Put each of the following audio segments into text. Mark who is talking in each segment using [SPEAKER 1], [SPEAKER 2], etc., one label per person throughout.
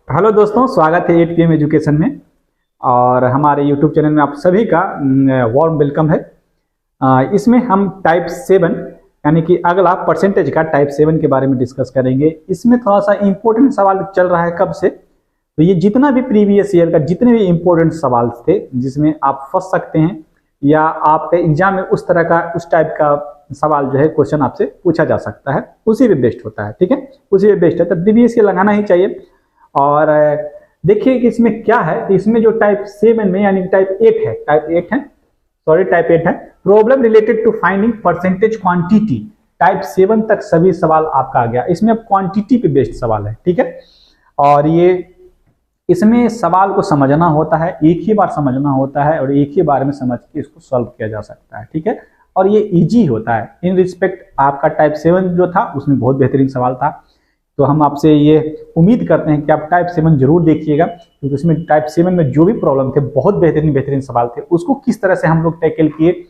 [SPEAKER 1] Hello दोस्तों, स्वागत है 8 PM एजुकेशन में। और हमारे यूट्यूब चैनल में आप सभी का वार्म वेलकम है। इसमें हम टाइप 7 यानी कि अगला परसेंटेज का टाइप 7 के बारे में डिस्कस करेंगे। इसमें थोड़ा सा इम्पोर्टेंट सवाल चल रहा है कब से, तो ये जितना भी प्रीवियस ईयर का जितने भी इम्पोर्टेंट सवाल थे जिसमें आप फंस सकते हैं या आपके एग्जाम में उस तरह का उस टाइप का सवाल जो है क्वेश्चन आपसे पूछा जा सकता है, उसी पे बेस्ड होता है। ठीक है, उसी पे बेस्ड है, तो प्रीवियस ईयर लगाना ही चाहिए। और देखिए कि इसमें क्या है, तो इसमें जो टाइप 7 में यानी टाइप 8 है, टाइप 8 है problem related to finding percentage quantity. Type 7 तक सभी सवाल आपका आ गया। इसमें अब क्वांटिटी पे बेस्ड सवाल है। ठीक है, और ये इसमें सवाल को समझना होता है, एक ही बार समझना होता है और एक ही बार में समझ के इसको सॉल्व किया जा सकता है। ठीक है, और ये इजी होता है इन रिस्पेक्ट। आपका टाइप 7 जो था उसमें बहुत बेहतरीन सवाल था, तो हम आपसे ये उम्मीद करते हैं कि आप टाइप 7 जरूर देखिएगा, क्योंकि उसमें टाइप 7 में जो भी प्रॉब्लम थे बहुत बेहतरीन सवाल थे। उसको किस तरह से हम लोग टैकल किए,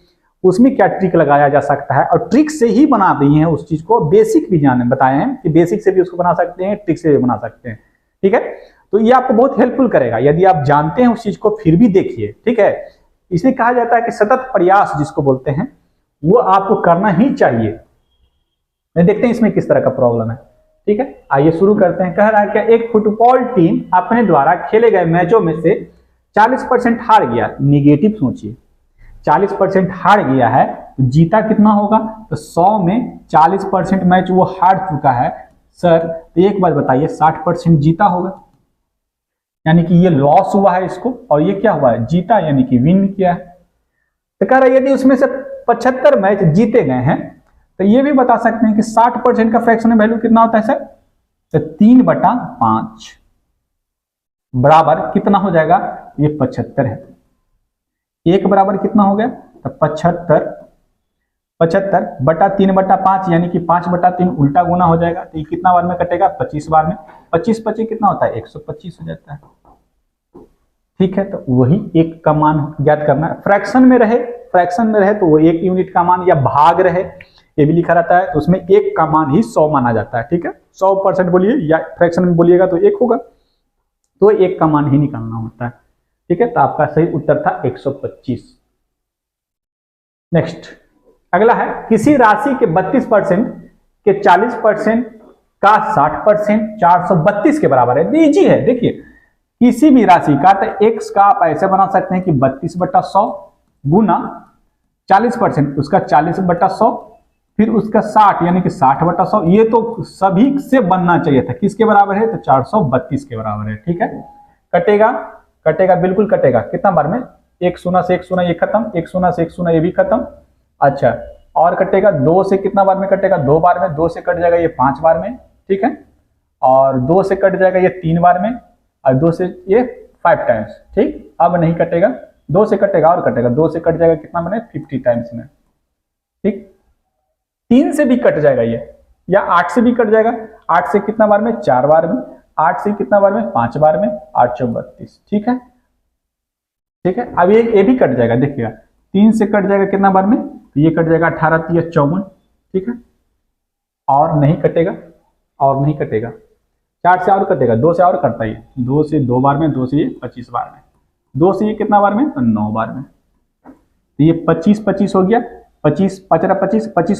[SPEAKER 1] उसमें क्या ट्रिक लगाया जा सकता है, और ट्रिक से ही बना दिए हैं उस चीज को। बेसिक भी जाने बताए हैं कि बेसिक से भी उसको बना सकते हैं, ट्रिक से भी बना सकते हैं। ठीक है, तो ये आपको बहुत हेल्पफुल करेगा यदि आप जानते हैं उस चीज को फिर भी देखिए। ठीक है, इसलिए कहा जाता है कि सतत प्रयास जिसको बोलते हैं वो आपको करना ही चाहिए। देखते हैं इसमें किस तरह का प्रॉब्लम है। ठीक है, आइए शुरू करते हैं। कह रहा है कि एक फुटबॉल टीम अपने द्वारा खेले गए मैचों में से 40% हार गया। निगेटिव सोचिए, 40% हार गया है तो जीता कितना होगा, तो 100 में 40% मैच वो हार चुका है सर, तो एक बार बताइए 60% जीता होगा, यानी कि ये लॉस हुआ है इसको, और ये क्या हुआ है, जीता, यानी कि विन किया है। तो कह रहा है यदि उसमें से 75 मैच जीते गए हैं तो ये भी बता सकते हैं कि 60% का फ्रैक्शनल वैल्यू कितना होता है सर, तो 3/5 बराबर कितना हो जाएगा, ये 75 है। एक बराबर कितना हो गया, तो 75 बटा 3/5 यानी कि 5/3 उल्टा गुना हो जाएगा। तो ये कितना बार में कटेगा, 25 बार में। 25 कितना होता है, 125 हो जाता है। ठीक है, तो वही एक का मान ज्ञात करना है। फ्रैक्शन में रहे तो वो 1 यूनिट का मान, या भाग रहे ये भी लिखा रहता है, तो उसमें 1 का मान ही 100 माना जाता है। ठीक है, 100% बोलिए या फ्रैक्शन में बोलिएगा तो 1 होगा, तो 1 का मान ही निकालना होता है। ठीक है, तो आपका सही उत्तर था 125। नेक्स्ट अगला है, किसी राशि के 32% के 40% का 60% 432 के बराबर है। इजी है, देखिए किसी भी राशि का, तो x का आप ऐसे बना सकते हैं कि 32/100 गुना 40%, उसका 40/100, फिर उसका 60 यानी कि 60/100। ये तो सभी से बनना चाहिए था, किसके बराबर है, तो 432 के बराबर है। ठीक है, कटेगा बिल्कुल कटेगा। कितना बार में, 1 शून्य से 1 शून्य ये खत्म, 1 शून्य से 1 शून्य ये भी खत्म। अच्छा, और कटेगा 2 से कितना बार में कटेगा, 2 बार में। 2 से कट जाएगा ये 5 बार में। ठीक है, और 2 से कट जाएगा ये 3 बार में, और 2 से ये 5 टाइम्स। ठीक, अब नहीं कटेगा, 2 से कटेगा और कटेगा, 2 से कट जाएगा कितना बने, 50 टाइम्स में। ठीक, 3 से भी कट जाएगा ये, या 8 से भी कट जाएगा। 8 से कितना बार में, 4 बार में। 8 से कितना बार में, 5 बार में। 8 × 32। ठीक है, अब ये भी कट जाएगा, देखिएगा 3 से कट जाएगा कितना बार में, तो ये कट जाएगा 18 × 3 = 54। ठीक है, और नहीं कटेगा, 4 से और कटेगा, 2 से और कटता है, 2 से 2 बार में, 2 से ये 25 बार में, 2 से ये कितना बार में, तो 9 बार में। तो ये 25 हो गया, 25 और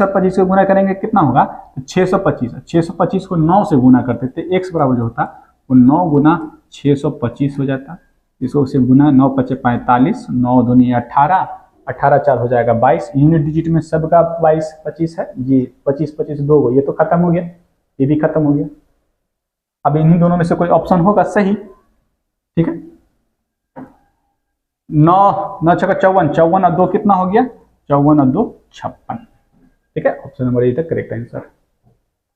[SPEAKER 1] 25 को गुना करेंगे कितना होगा, तो 625 को 9 से गुना करते थे, x बराबर जो होता वो 9 गुना 625 हो जाता। इसको से गुना, 9 × 5 = 45, 9 दूनी 18, 18 4 हो जाएगा 22। यूनिट डिजिट में सबका 25 है जी, 25 2 ये तो खत्म हो गया, ये भी खत्म हो गया। अब इन्हीं दोनों में से कोई ऑप्शन होगा सही। ठीक है, 9 9 × 6 = 54 और 2 कितना हो गया, 54 और 2 = 56। ठीक है, ऑप्शन नंबर ए तक करेक्ट आंसर।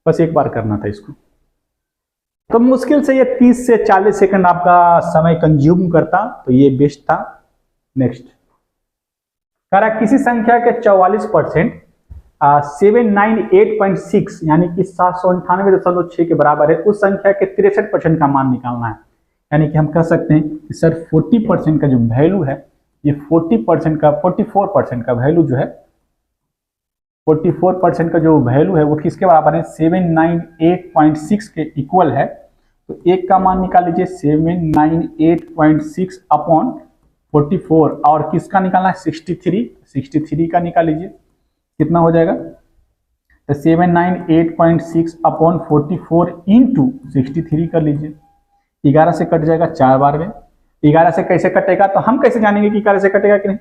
[SPEAKER 1] बस एक बार करना था इसको, तो मुश्किल से ये 30 से 40 सेकंड आपका समय कंज्यूम करता, तो ये बेस्ट था। नेक्स्ट कह रहा किसी संख्या के 44% 798.6 यानी कि 798.6 के बराबर है, उस संख्या के 63% का मान निकालना है। यानी कि हम कह सकते हैं कि सर 40% का जो वैल्यू है, ये 44% का वैल्यू जो है, 44% का जो वैल्यू है वो किसके बराबर है, 798.6 के इक्वल है। तो एक का मान निकाल लीजिए 798.6 अपॉन 44, और किसका निकालना है 63 का निकाल लीजिए, कितना हो जाएगा, तो 798.6 अपॉन 44 इंटू 63 कर लीजिए, 11 से कट जाएगा 4 बार में। 11 से कैसे कटेगा, तो हम कैसे जानेंगे कि 11 से कटेगा कि नहीं,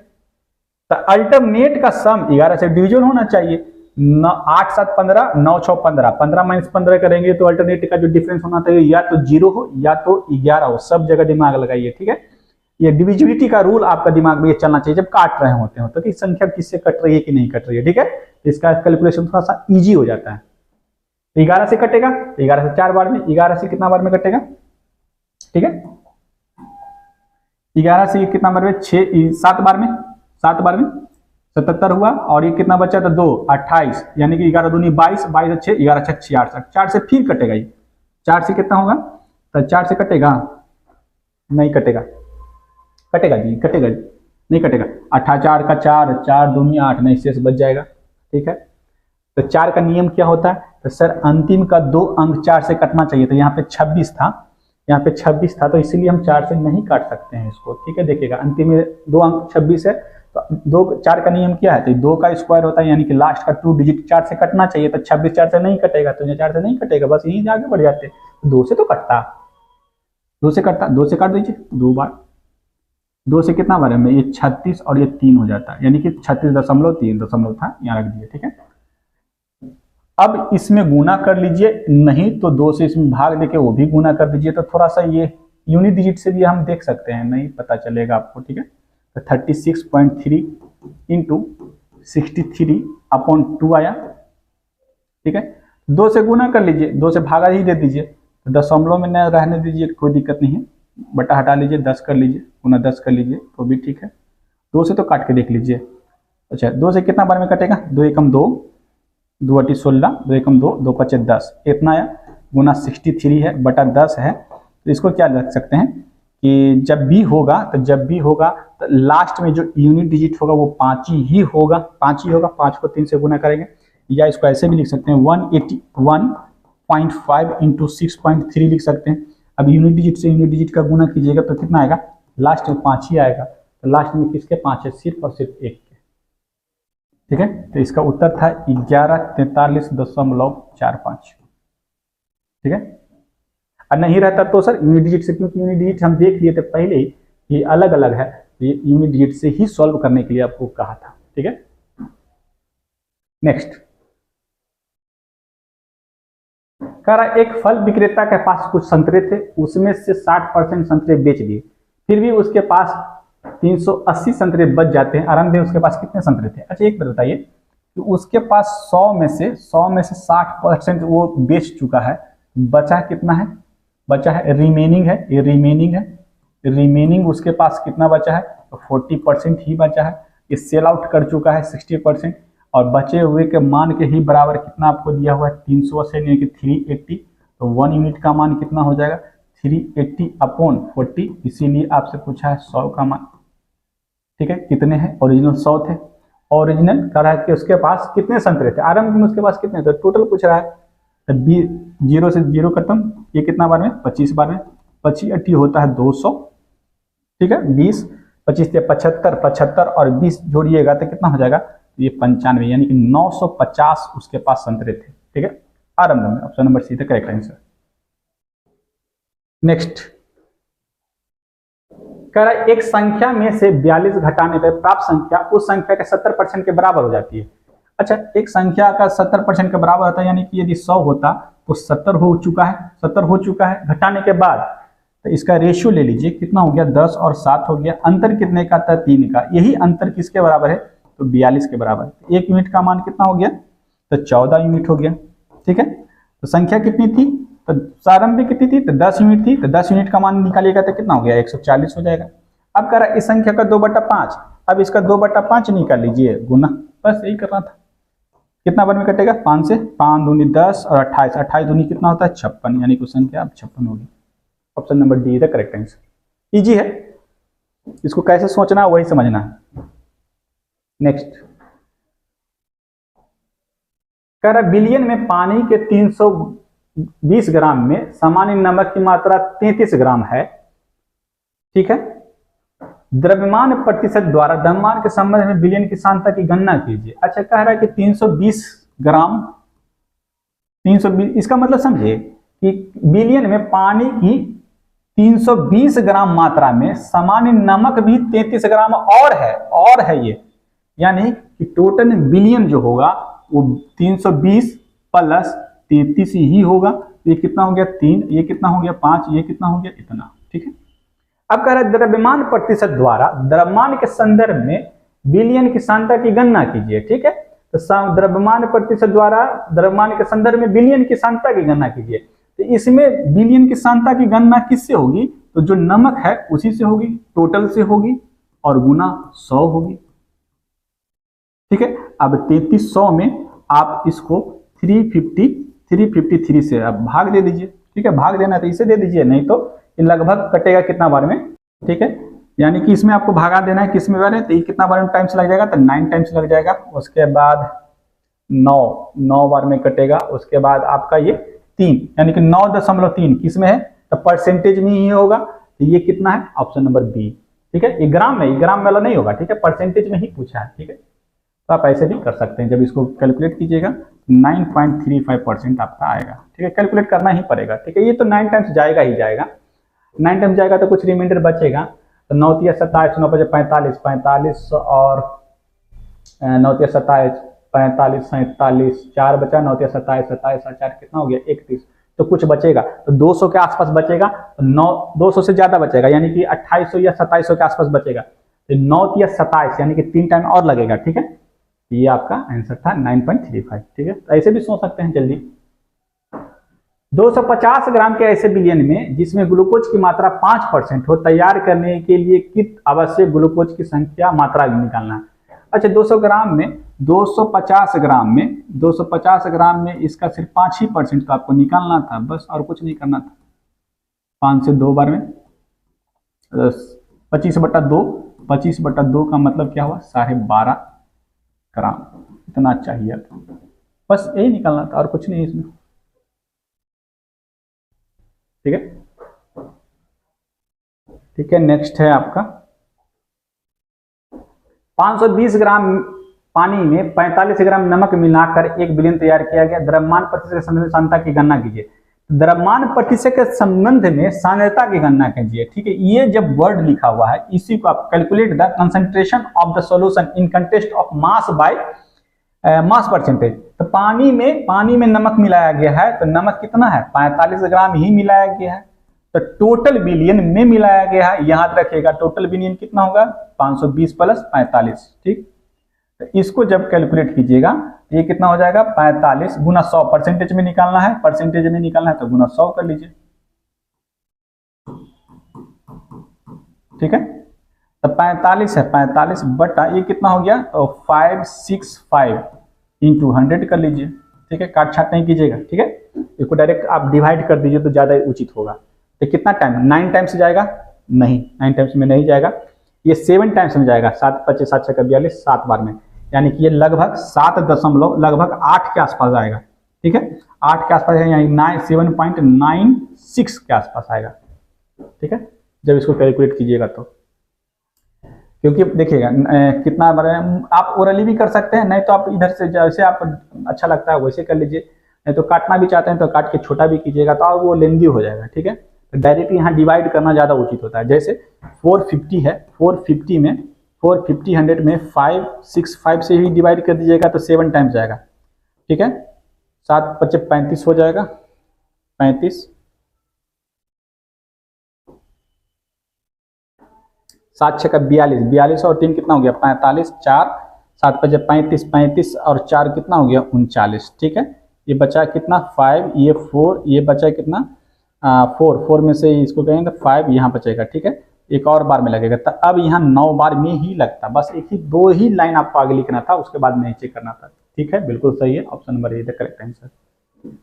[SPEAKER 1] तो अल्टरनेट का सम 11 से डिविजन होना चाहिए। 8 7 15, 9 6 15, 15 माइनस 15 करेंगे तो अल्टरनेट का जो डिफरेंस होना चाहिए या तो 0 हो या तो 11 हो, सब जगह दिमाग लगाइए, ठीक है। ये डिविजिबिलिटी का रूल आपका दिमाग में ये चलना चाहिए जब काट रहे होते हो, तो कि संख्या किससे कट रही है कि नहीं कट रही है, ठीक है। इसका कैलकुलेशन थोड़ा सा इजी हो जाता है। 11 से कटेगा, 11 से 4 बार में, 11 से कितना बार में कटेगा, ठीक है, 11 से कितना बार में, 7 बार में, 7 बार में 77 हुआ, और ये कितना बचा था 2 28, यानी कि 11 दूनी 22, 22 6, 11 6 66, 4 से फिर कटेगा ये, 4 से कितना होगा, तो 4 से कटेगा, नहीं कटेगा, कटेगा जी, कटेगा जी, नहीं कटेगा, 8 4 का 4, 4 दूनी 8, नहीं शेष बच जाएगा, ठीक है। तो 4 का नियम क्या होता है, तो सर अंतिम का 2 अंक 4 से कटना चाहिए, तो यहाँ पे 26 था, यहाँ पे 26 था, तो इसीलिए हम 4 से नहीं काट सकते हैं इसको, ठीक है। देखिएगा अंतिम में 2 अंक 26 है, तो 4 का नियम क्या है, तो 2 का स्क्वायर होता है, यानी कि लास्ट का 2 डिजिट 4 से कटना चाहिए, तो 26 4 से नहीं कटेगा, तो 4 से नहीं कटेगा, बस यहीं आगे बढ़ जाते, 2 से तो कटता, 2 से कटता, 2 से काट दीजिए 2 बार, 2 से कितना बार है, ये 36 और ये 3 हो जाता है, यानी कि 36.3 था, यहाँ रख दिए, ठीक है। अब इसमें गुना कर लीजिए, नहीं तो 2 से इसमें भाग देके वो भी गुना कर दीजिए, तो थोड़ा सा ये यूनिट डिजिट से भी हम देख सकते हैं, नहीं पता चलेगा आपको, ठीक है। तो 36.3 इंटू 63 अपॉन 2 आया, ठीक है। 2 से गुना कर लीजिए, 2 से भागा ही दे दीजिए, तो दशमलव में न रहने दीजिए, कोई दिक्कत नहीं है, बटा हटा लीजिए, 10 कर लीजिए, गुना 10 कर लीजिए तो भी ठीक है। 2 से तो काट के देख लीजिए, अच्छा 2 से कितना बार में कटेगा, 2 एकम 2, 2 अटी 16, 2 एकम 2, 2 पचे 10, इतना आया, गुना 63 है बटा 10 है, तो इसको क्या रख सकते हैं कि जब भी होगा तो लास्ट में जो यूनिट डिजिट होगा वो 5 ही होगा, 5 को 3 से गुना करेंगे, या इसको ऐसे भी लिख सकते हैं 181.5 इंटू 6.3 लिख सकते हैं। अब यूनिट डिजिट से यूनिट डिजिट का गुना कीजिएगा तो कितना आएगा, लास्ट में 5 ही आएगा, तो लास्ट में किसके 5 है, सिर्फ और सिर्फ 1 के, ठीक है। तो इसका उत्तर था 1143.45, ठीक है। और नहीं रहता तो सर यूनिट डिजिट से, क्योंकि यूनिट डिजिट हम देख लिए थे पहले ही, ये अलग अलग है, तो ये यूनिट डिजिट से ही सॉल्व करने के लिए आपको कहा था, ठीक है। नेक्स्ट कह रहा एक फल विक्रेता के पास कुछ संतरे थे, उसमें से 60% संतरे बेच दिए, फिर भी उसके पास 380 संतरे बच जाते हैं, आरंभ में उसके पास कितने संतरे थे। अच्छा एक बात बताइए, तो उसके पास 100 में से 60% वो बेच चुका है, बचा कितना है, बचा है रिमेनिंग है, ये रिमेनिंग है, रिमेनिंग उसके पास कितना बचा है, तो 40% ही बचा है, ये सेल आउट कर चुका है 60%, और बचे हुए के मान के ही बराबर कितना आपको दिया हुआ है 380 यानी कि 380, तो 1 यूनिट का मान कितना हो जाएगा 380 अपॉन 40, इसीलिए आपसे पूछा है 100 का मान, ठीक है। कितने हैं, ओरिजिनल 100 थे, ओरिजिनल कह रहा है कि उसके पास कितने संतरे थे, आरंभ में उसके पास कितने थे, टोटल पूछ रहा है, तो 0 से 0 खत्म, ये कितना बार में 25 बार में, 25 होता है 200, ठीक है, 20 25 से 75, 75 और 20 जोड़िएगा तो कितना हो जाएगा, ये 95, यानी कि 950 उसके पास संतरे थे, ठीक है। आरंभ में ऑप्शन नंबर सी था करेक्ट आंसर। नेक्स्ट कह रहा है एक संख्या में से 42 घटाने पर प्राप्त संख्या उस संख्या के 70% के बराबर हो जाती है। अच्छा एक संख्या का 70% के बराबर होता है, यानी कि यदि 100 होता तो 70 हो चुका है, 70 हो चुका है, घटाने के बाद तो इसका रेशियो ले लीजिए, कितना हो गया 10 और 7 हो गया, अंतर कितने का था 3 का, यही अंतर किसके बराबर है, तो 42 के बराबर। 1 यूनिट का मान कितना हो गया, तो 14 यूनिट हो गया, ठीक है। तो संख्या कितनी थी, तो प्रारंभ में कितनी थी, तो 10 यूनिट थी, तो 10 यूनिट का मान निकालिएगा तो कितना हो गया 140 हो जाएगा। अब कह रहा है इस संख्या का 2/5, अब इसका 2/5 निकाल लीजिए गुना, बस यही करना था। कितना बार में कटेगा, 5 से, 5 दूनी 10 और 28, 28 दूनी कितना होता है 56, यानी कि संख्या अब 56 होगी। Option number D the correct answer. Easy है, इसको कैसे सोचना है वही समझना है। नेक्स्ट कह रहा बिलियन में पानी के 300 20 ग्राम में सामान्य नमक की मात्रा 33 ग्राम है, ठीक है। द्रव्यमान प्रतिशत द्वारा द्रव्यमान के संबंध में विलयन की सांद्रता की गणना कीजिए। अच्छा, कह रहा है कि 320 ग्राम, 320, इसका मतलब समझिए कि विलयन में पानी की 320 ग्राम मात्रा में सामान्य नमक भी 33 ग्राम और है ये, यानी कि टोटल विलयन जो होगा वो 320 प्लस 33 ही होगा। ये कितना हो गया 3, ये कितना हो गया 5, ये कितना हो गया इतना, ठीक है। अब कह रहा है द्रव्यमान प्रतिशत द्वारा द्रव्यमान के संदर्भ में विलयन की सांद्रता की गणना कीजिए, ठीक है। तो द्रव्यमान प्रतिशत द्वारा द्रव्यमान के संदर्भ में विलयन की सांद्रता की गणना कीजिए। तो इसमें विलयन की सांद्रता की गणना किससे होगी? तो जो नमक है उसी से होगी, टोटल से होगी और गुना 100 होगी, ठीक है। अब 3300 में आप इसको 353 से आप भाग दे दीजिए, ठीक है। भाग देना तो इसे दे दीजिए, नहीं तो ये लगभग कटेगा कितना बार में, ठीक है। यानी कि इसमें आपको भागा देना है किसमें बार है, तो ये कितना बार में टाइम्स लग जाएगा, तो 9 टाइम्स लग जाएगा। उसके बाद 9 बार में कटेगा। उसके बाद आपका ये 3, यानी कि 9.3 किसमें है, तो परसेंटेज में ही होगा। तो ये कितना है, ऑप्शन नंबर बी, ठीक है। ये ग्राम में, ग्राम वाला नहीं होगा, ठीक है, परसेंटेज में ही पूछा है, ठीक है। तो आप ऐसे भी कर सकते हैं, जब इसको कैलकुलेट कीजिएगा 9.35% आपका आएगा, ठीक है। कैलकुलेट करना ही पड़ेगा, ठीक है। ये तो 9 टाइम्स जाएगा ही जाएगा, 9 टाइम्स जाएगा तो कुछ रिमाइंडर बचेगा। तो 9 × 27, 9 × 45, 45 और 9 × 27, 45, 47, 4 बचा, 9 × 27, 27 और 4 कितना हो गया 31। तो कुछ बचेगा, तो 200 के आसपास बचेगा। तो 200 से ज्यादा बचेगा, यानी कि 2800 या 2700 के आसपास बचेगा। तो 9 × 27 यानी कि 3 टाइम और लगेगा, ठीक है। ये आपका आंसर था 9.35, ठीक है। तो ऐसे भी सोच सकते हैं जल्दी। 250 ग्राम के ऐसे विलयन में जिसमें ग्लूकोज की मात्रा 5% हो, तैयार करने के लिए कित आवश्यक ग्लूकोज की संख्या मात्रा निकालना है। अच्छा, 250 ग्राम में इसका सिर्फ 5% तो आपको निकालना था बस, और कुछ नहीं करना था। 5 से 2 बार में 25/2 का मतलब क्या हुआ, 12.5 ग्राम, इतना चाहिए था, बस यही निकालना था और कुछ नहीं इसमें, ठीक है। ठीक है, नेक्स्ट है आपका 520 ग्राम पानी में 45 ग्राम नमक मिलाकर एक विलयन तैयार किया गया। द्रव्यमान प्रतिशत के संबंध में सांद्रता की गणना कीजिए। द्रव्यमान प्रतिशत के संबंध में सांद्रता की गणना कीजिए, ठीक है। ये जब वर्ड लिखा हुआ है इसी को आप calculate the concentration of the solution in contest of mass by mass percentage. तो पानी में नमक मिलाया गया है, तो नमक कितना है 45 ग्राम ही मिलाया गया है। तो टोटल विलयन में मिलाया गया है, याद रखिएगा टोटल विलयन कितना होगा 520 + 45, ठीक। तो इसको जब कैलकुलेट कीजिएगा तो ये कितना हो जाएगा 45 × 100, परसेंटेज में निकालना है, परसेंटेज में निकालना है तो गुना 100 कर लीजिए, ठीक है। तो 45 है, 45 बटा ये कितना हो गया, तो 565 × 100 कर लीजिए, ठीक है। काट छाट नहीं कीजिएगा, ठीक है। इसको डायरेक्ट आप डिवाइड कर दीजिए तो ज्यादा उचित होगा। तो कितना टाइम, 9 टाइम्स जाएगा, नहीं 9 टाइम्स में नहीं जाएगा, ये 7 टाइम्स में जाएगा। 7 × 5 = 7 × 42, 7 बार में, यानी कि ये लगभग 8 के आसपास आएगा, ठीक है। 8 के आसपास यानी 7.96 के आसपास आएगा, ठीक है, जब इसको कैलकुलेट कीजिएगा तो। क्योंकि देखिएगा कितना बार आप ओरली भी कर सकते हैं, नहीं तो आप इधर से जैसे आप अच्छा लगता है वैसे कर लीजिए, नहीं तो काटना भी चाहते हैं तो काट के छोटा भी कीजिएगा, तो वो लेंदी हो जाएगा, ठीक है। तो डायरेक्टली यहाँ डिवाइड करना ज़्यादा उचित होता है। जैसे 450 है, 450 100 में 565 से ही डिवाइड कर दीजिएगा तो 7 टाइम्स जाएगा, ठीक है। 7 × 5 = 35 हो जाएगा, 35, 7 × 6 = 42, 42 और 3 कितना हो गया 45, 4 7 × 5 = 35, 35 और 4 कितना हो गया 39, ठीक है। ये बचा कितना 5, ये 4, ये बचा कितना 4 में से इसको कहेंगे तो 5 यहाँ बचेगा, ठीक है। एक और बार में लगेगा, तो अब यहाँ 9 बार में ही लगता, बस एक ही 2 ही लाइन आपको आगे लिखना था, उसके बाद नहीं चेक करना था, ठीक है। बिल्कुल सही है, option number A the correct answer,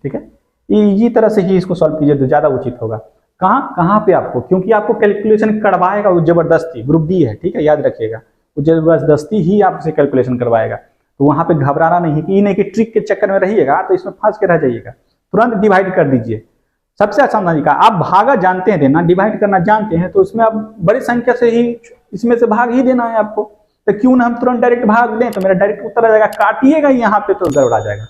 [SPEAKER 1] ठीक है। इसी तरह से ही इसको सॉल्व कीजिए तो ज्यादा उचित होगा। कहाँ पे आपको, क्योंकि आपको कैलकुलेशन करवाएगा वो जबरदस्ती, ग्रुप डी है, ठीक है, याद रखिएगा वो जबरदस्ती ही आपसे कैलकुलेशन करवाएगा। तो वहां पे घबराना नहीं है कि नहीं कि ट्रिक के चक्कर में रहिएगा तो इसमें फंस के रह जाइएगा। तुरंत डिवाइड कर दीजिए। सबसे आसान तरीका, आप भागा जानते हैं देना, डिवाइड करना जानते हैं, तो उसमें आप बड़ी संख्या से ही इसमें से भाग ही देना है आपको। तो क्यों ना हम तुरंत डायरेक्ट भाग दें, तो मेरा डायरेक्ट उत्तर आ जाएगा। काटिएगा यहाँ पे तो गड़बड़ा जाएगा।